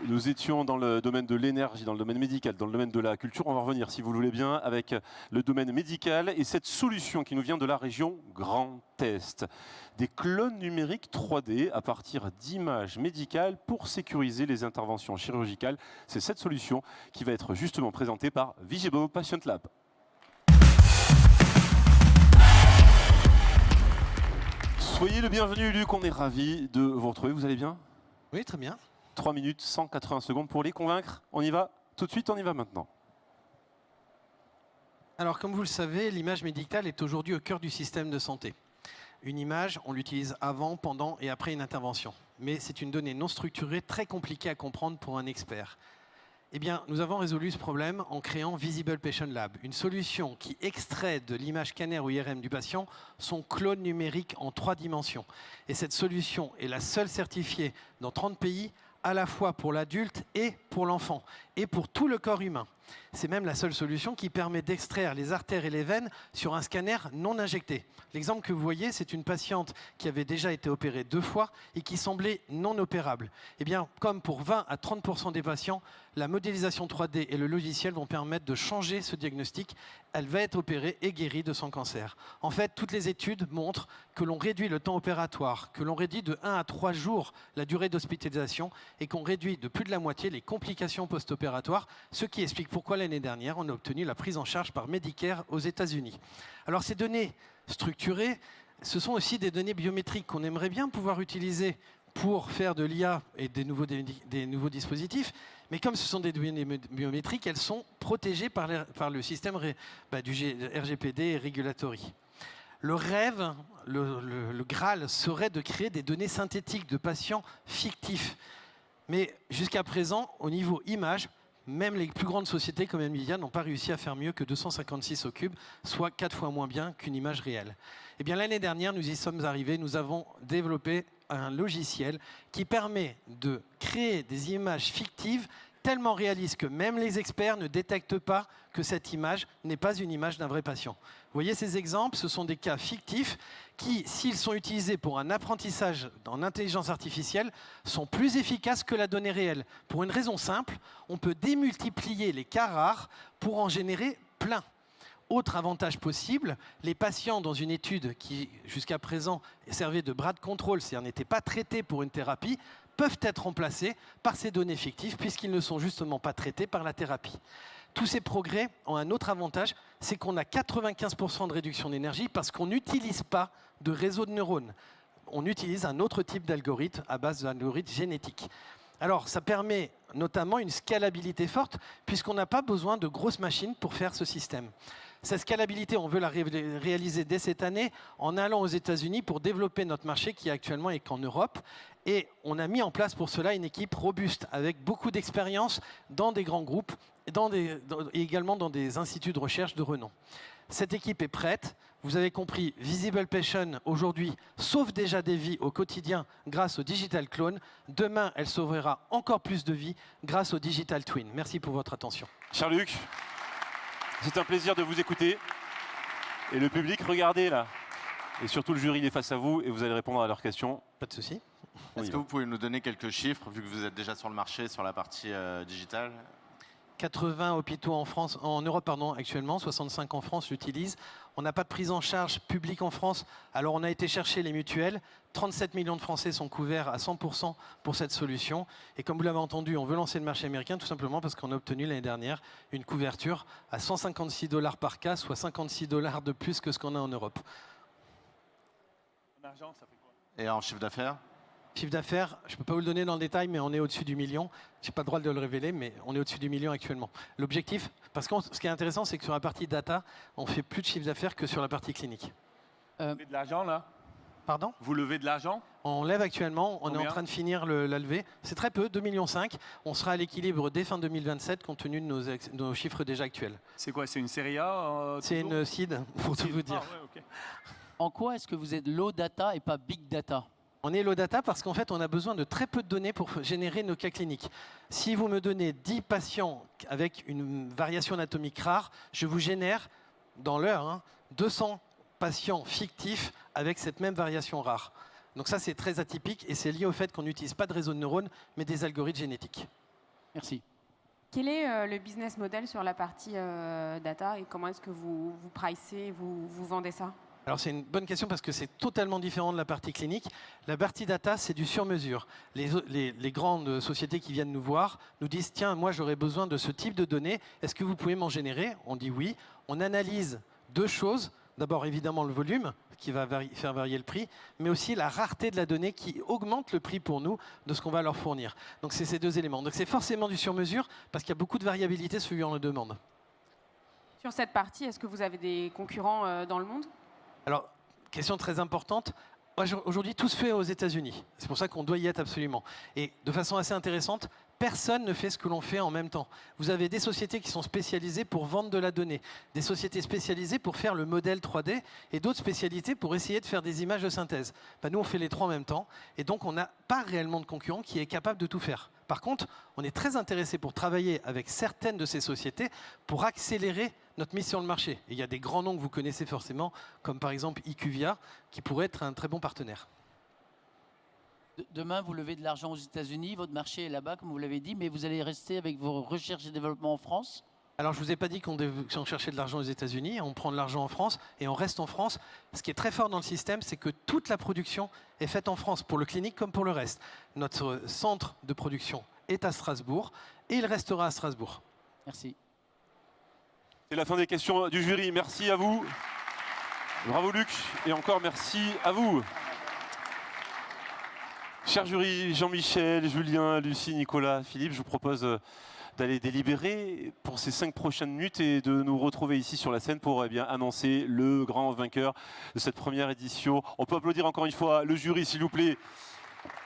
Nous étions dans le domaine de l'énergie, dans le domaine médical, dans le domaine de la culture. On va revenir, si vous le voulez bien, avec le domaine médical et cette solution qui nous vient de la région Grand Est. Des clones numériques 3D à partir d'images médicales pour sécuriser les interventions chirurgicales. C'est cette solution qui va être justement présentée par Vigebo Patient Lab. Soyez le bienvenu, Luc. On est ravis de vous retrouver. Vous allez bien? Oui, très bien. 3 minutes, 180 secondes pour les convaincre. On y va tout de suite, on y va maintenant. Alors, comme vous le savez, l'image médicale est aujourd'hui au cœur du système de santé. Une image, on l'utilise avant, pendant et après une intervention. Mais c'est une donnée non structurée, très compliquée à comprendre pour un expert. Eh bien, nous avons résolu ce problème en créant Visible Patient Lab, une solution qui extrait de l'image scanner ou IRM du patient son clone numérique en 3 dimensions. Et cette solution est la seule certifiée dans 30 pays, à la fois pour l'adulte et pour l'enfant, et pour tout le corps humain. C'est même la seule solution qui permet d'extraire les artères et les veines sur un scanner non injecté. L'exemple que vous voyez, c'est une patiente qui avait déjà été opérée 2 fois et qui semblait non opérable. Eh bien, comme pour 20 à 30% des patients, la modélisation 3D et le logiciel vont permettre de changer ce diagnostic. Elle va être opérée et guérie de son cancer. En fait, toutes les études montrent que l'on réduit le temps opératoire, que l'on réduit de 1 à 3 jours la durée d'hospitalisation et qu'on réduit de plus de la moitié les complications post-opératoires, ce qui explique pourquoi l'année dernière, on a obtenu la prise en charge par Medicare aux États-Unis. Alors ces données structurées, ce sont aussi des données biométriques qu'on aimerait bien pouvoir utiliser pour faire de l'IA et des nouveaux dispositifs, mais comme ce sont des données biométriques, elles sont protégées par le système du RGPD et Regulatory. Le rêve, le Graal, serait de créer des données synthétiques de patients fictifs. Mais jusqu'à présent, au niveau image, même les plus grandes sociétés comme Nvidia n'ont pas réussi à faire mieux que 256 au cube, soit 4 fois moins bien qu'une image réelle. Eh bien, l'année dernière, nous y sommes arrivés, nous avons développé un logiciel qui permet de créer des images fictives tellement réalistes que même les experts ne détectent pas que cette image n'est pas une image d'un vrai patient. Vous voyez ces exemples, ce sont des cas fictifs qui, s'ils sont utilisés pour un apprentissage en intelligence artificielle, sont plus efficaces que la donnée réelle. Pour une raison simple, on peut démultiplier les cas rares pour en générer plein. Autre avantage possible, les patients dans une étude qui, jusqu'à présent, servait de bras de contrôle, c'est-à-dire n'étaient pas traités pour une thérapie, peuvent être remplacés par ces données fictives puisqu'ils ne sont justement pas traités par la thérapie. Tous ces progrès ont un autre avantage, c'est qu'on a 95% de réduction d'énergie parce qu'on n'utilise pas de réseau de neurones. On utilise un autre type d'algorithme à base d'algorithmes génétiques. Alors, ça permet notamment une scalabilité forte puisqu'on n'a pas besoin de grosses machines pour faire ce système. Cette scalabilité, on veut la réaliser dès cette année en allant aux États-Unis pour développer notre marché qui actuellement est qu'en Europe. Et on a mis en place pour cela une équipe robuste avec beaucoup d'expérience dans des grands groupes et également dans des instituts de recherche de renom. Cette équipe est prête. Vous avez compris, Visible Patient aujourd'hui sauve déjà des vies au quotidien grâce au Digital Clone. Demain, elle sauvera encore plus de vies grâce au Digital Twin. Merci pour votre attention. Cher Luc, c'est un plaisir de vous écouter. Et le public, regardez là. Et surtout le jury, il est face à vous et vous allez répondre à leurs questions. Pas de souci. Est-ce que vous pouvez nous donner quelques chiffres, vu que vous êtes déjà sur le marché, sur la partie digitale? 80 hôpitaux en Europe actuellement, 65 en France l'utilisent. On n'a pas de prise en charge publique en France, alors on a été chercher les mutuelles. 37 millions de Français sont couverts à 100% pour cette solution. Et comme vous l'avez entendu, on veut lancer le marché américain tout simplement parce qu'on a obtenu l'année dernière une couverture à 156 $ par cas, soit 56 $ de plus que ce qu'on a en Europe. En argent, ça fait quoi? Et en chiffre d'affaires? Chiffre d'affaires, je ne peux pas vous le donner dans le détail, mais on est au-dessus du million. Je n'ai pas le droit de le révéler, mais on est au-dessus du million actuellement. L'objectif, parce que ce qui est intéressant, c'est que sur la partie data, on fait plus de chiffre d'affaires que sur la partie clinique. Vous levez de l'argent, là? Pardon? Vous levez de l'argent? On lève actuellement, on est en Combien? train de finir la levée. C'est très peu, 2,5 millions. On sera à l'équilibre dès fin 2027, compte tenu de nos chiffres déjà actuels. C'est quoi? C'est une série A? C'est toujours? une seed, pour tout vous dire. Ah, ouais, ok. En quoi est-ce que vous êtes low data et pas big data? On est low data parce qu'en fait, on a besoin de très peu de données pour générer nos cas cliniques. Si vous me donnez 10 patients avec une variation anatomique rare, je vous génère, dans l'heure, 200 patients fictifs avec cette même variation rare. Donc ça, c'est très atypique et c'est lié au fait qu'on n'utilise pas de réseau de neurones, mais des algorithmes génétiques. Merci. Quel est le business model sur la partie data et comment est-ce que vous pricez, vous vendez ça? Alors c'est une bonne question parce que c'est totalement différent de la partie clinique. La partie data, c'est du sur-mesure. Les grandes sociétés qui viennent nous voir nous disent « Tiens, moi j'aurais besoin de ce type de données, est-ce que vous pouvez m'en générer ?» On dit oui. On analyse deux choses. D'abord évidemment le volume qui va faire varier le prix, mais aussi la rareté de la donnée qui augmente le prix pour nous de ce qu'on va leur fournir. Donc c'est ces deux éléments. Donc c'est forcément du sur-mesure parce qu'il y a beaucoup de variabilité suivant la demande. Sur cette partie, est-ce que vous avez des concurrents dans le monde? Alors, question très importante. Aujourd'hui, tout se fait aux États-Unis. C'est pour ça qu'on doit y être absolument. Et de façon assez intéressante, personne ne fait ce que l'on fait en même temps. Vous avez des sociétés qui sont spécialisées pour vendre de la donnée, des sociétés spécialisées pour faire le modèle 3D et d'autres spécialités pour essayer de faire des images de synthèse. Ben, nous, on fait les trois en même temps et donc on n'a pas réellement de concurrent qui est capable de tout faire. Par contre, on est très intéressé pour travailler avec certaines de ces sociétés pour accélérer notre mise sur le marché. Et il y a des grands noms que vous connaissez forcément, comme par exemple IQVIA, qui pourrait être un très bon partenaire. Demain, vous levez de l'argent aux États-Unis, votre marché est là-bas, comme vous l'avez dit, mais vous allez rester avec vos recherches et développement en France? Alors, je ne vous ai pas dit qu'on cherchait de l'argent aux États-Unis, on prend de l'argent en France et on reste en France. Ce qui est très fort dans le système, c'est que toute la production est faite en France, pour le clinique comme pour le reste. Notre centre de production est à Strasbourg et il restera à Strasbourg. Merci. C'est la fin des questions du jury. Merci à vous. Bravo Luc. Et encore merci à vous. Cher jury, Jean-Michel, Julien, Lucie, Nicolas, Philippe, je vous propose d'aller délibérer pour ces 5 prochaines minutes et de nous retrouver ici sur la scène pour annoncer le grand vainqueur de cette première édition. On peut applaudir encore une fois le jury, s'il vous plaît.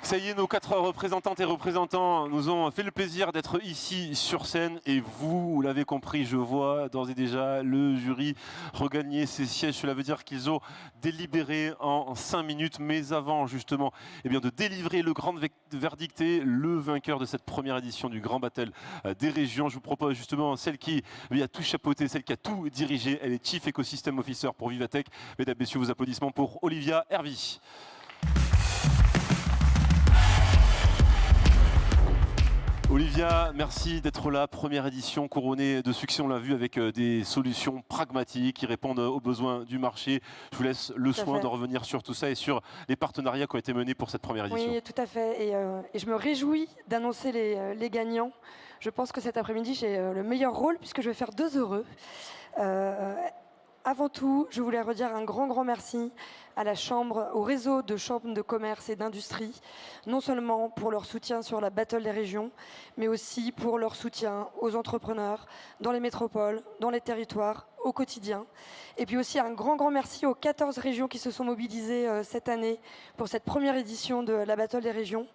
Ça y est, nos 4 représentantes et représentants nous ont fait le plaisir d'être ici sur scène et vous l'avez compris, je vois d'ores et déjà le jury regagner ses sièges. Cela veut dire qu'ils ont délibéré en 5 minutes, mais avant justement de délivrer le grand verdict et le vainqueur de cette première édition du Grand Battle des régions. Je vous propose justement celle qui a tout chapeauté, celle qui a tout dirigé. Elle est Chief Ecosystem Officer pour Vivatech. Mesdames, Messieurs, vos applaudissements pour Olivia Hervy. Olivia, merci d'être là. Première édition couronnée de succès, on l'a vu, avec des solutions pragmatiques qui répondent aux besoins du marché. Je vous laisse le soin de revenir sur tout ça et sur les partenariats qui ont été menés pour cette première édition. Oui, tout à fait. Et je me réjouis d'annoncer les gagnants. Je pense que cet après-midi, j'ai le meilleur rôle puisque je vais faire 2 heureux. Avant tout, je voulais redire un grand merci à la Chambre, au réseau de chambres de commerce et d'industrie, non seulement pour leur soutien sur la Battle des régions, mais aussi pour leur soutien aux entrepreneurs dans les métropoles, dans les territoires, au quotidien. Et puis aussi un grand merci aux 14 régions qui se sont mobilisées cette année pour cette première édition de la Battle des régions.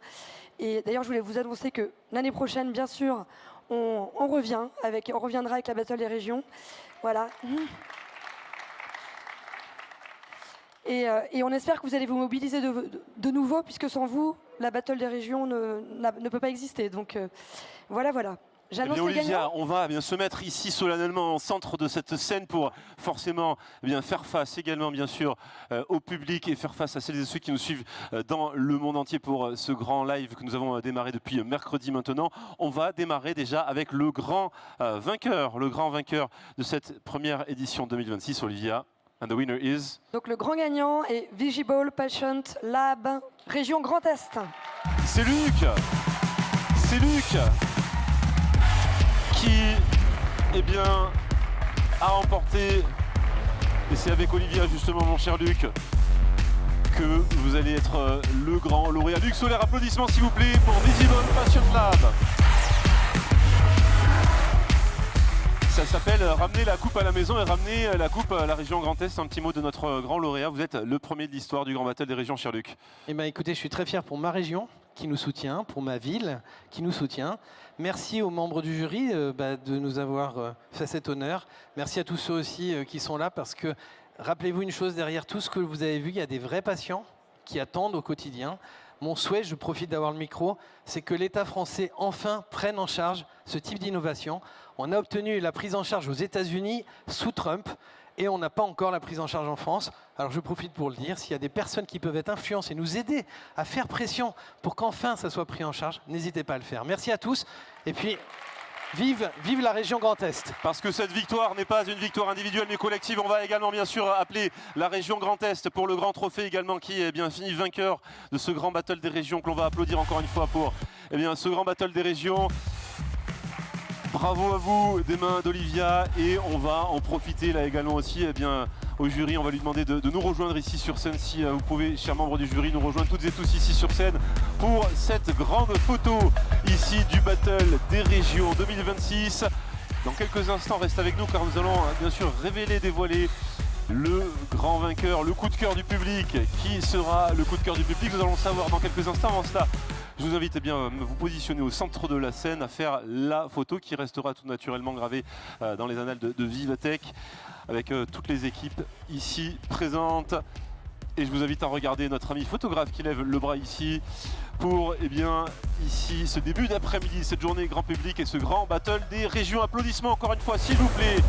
Et d'ailleurs, je voulais vous annoncer que l'année prochaine, bien sûr, on reviendra avec la Battle des régions. Voilà. Et on espère que vous allez vous mobiliser de nouveau, puisque sans vous, la Battle des régions ne peut pas exister. Donc voilà. J'annonce les Olivia, gagnants. on va bien se mettre ici solennellement au centre de cette scène pour forcément faire face également bien sûr au public et faire face à celles et ceux qui nous suivent dans le monde entier pour ce grand live que nous avons démarré depuis mercredi maintenant. On va démarrer déjà avec le grand vainqueur de cette première édition 2026, Olivia. And the winner is... Donc le grand gagnant est Visible Patient Lab, région Grand Est. C'est Luc qui a remporté, et c'est avec Olivia justement mon cher Luc, que vous allez être le grand lauréat. Luc Solaire, applaudissements s'il vous plaît pour Visible Patient Lab. Ça s'appelle ramener la coupe à la maison et ramener la coupe à la région Grand Est. Un petit mot de notre grand lauréat. Vous êtes le premier de l'histoire du Grand Battle des régions, cher Luc. Eh bien, écoutez, je suis très fier pour ma région qui nous soutient, pour ma ville qui nous soutient. Merci aux membres du jury de nous avoir fait cet honneur. Merci à tous ceux aussi qui sont là parce que, rappelez-vous une chose, derrière tout ce que vous avez vu, il y a des vrais patients qui attendent au quotidien. Mon souhait, je profite d'avoir le micro, c'est que l'État français enfin prenne en charge ce type d'innovation. On a obtenu la prise en charge aux États-Unis sous Trump. et on n'a pas encore la prise en charge en France. Alors je profite pour le dire, s'il y a des personnes qui peuvent être influencées et nous aider à faire pression pour qu'enfin ça soit pris en charge, n'hésitez pas à le faire. Merci à tous et puis vive la région Grand Est. Parce que cette victoire n'est pas une victoire individuelle mais collective. On va également bien sûr appeler la région Grand Est pour le grand trophée également qui est bien fini vainqueur de ce grand battle des régions que l'on va applaudir encore une fois pour ce grand battle des régions. Bravo à vous des mains d'Olivia et on va en profiter là également aussi au jury. On va lui demander de nous rejoindre ici sur scène si vous pouvez, chers membres du jury, nous rejoindre toutes et tous ici sur scène pour cette grande photo ici du Battle des Régions 2026. Dans quelques instants, reste avec nous car nous allons bien sûr révéler, dévoiler le grand vainqueur, le coup de cœur du public. Qui sera le coup de cœur du public? Nous allons le savoir dans quelques instants. Avant cela, je vous invite à vous positionner au centre de la scène, à faire la photo qui restera tout naturellement gravée dans les annales de Vivatech avec toutes les équipes ici présentes. Et je vous invite à regarder notre ami photographe qui lève le bras ici pour ici ce début d'après-midi, cette journée grand public et ce grand battle des régions. Applaudissements encore une fois s'il vous plaît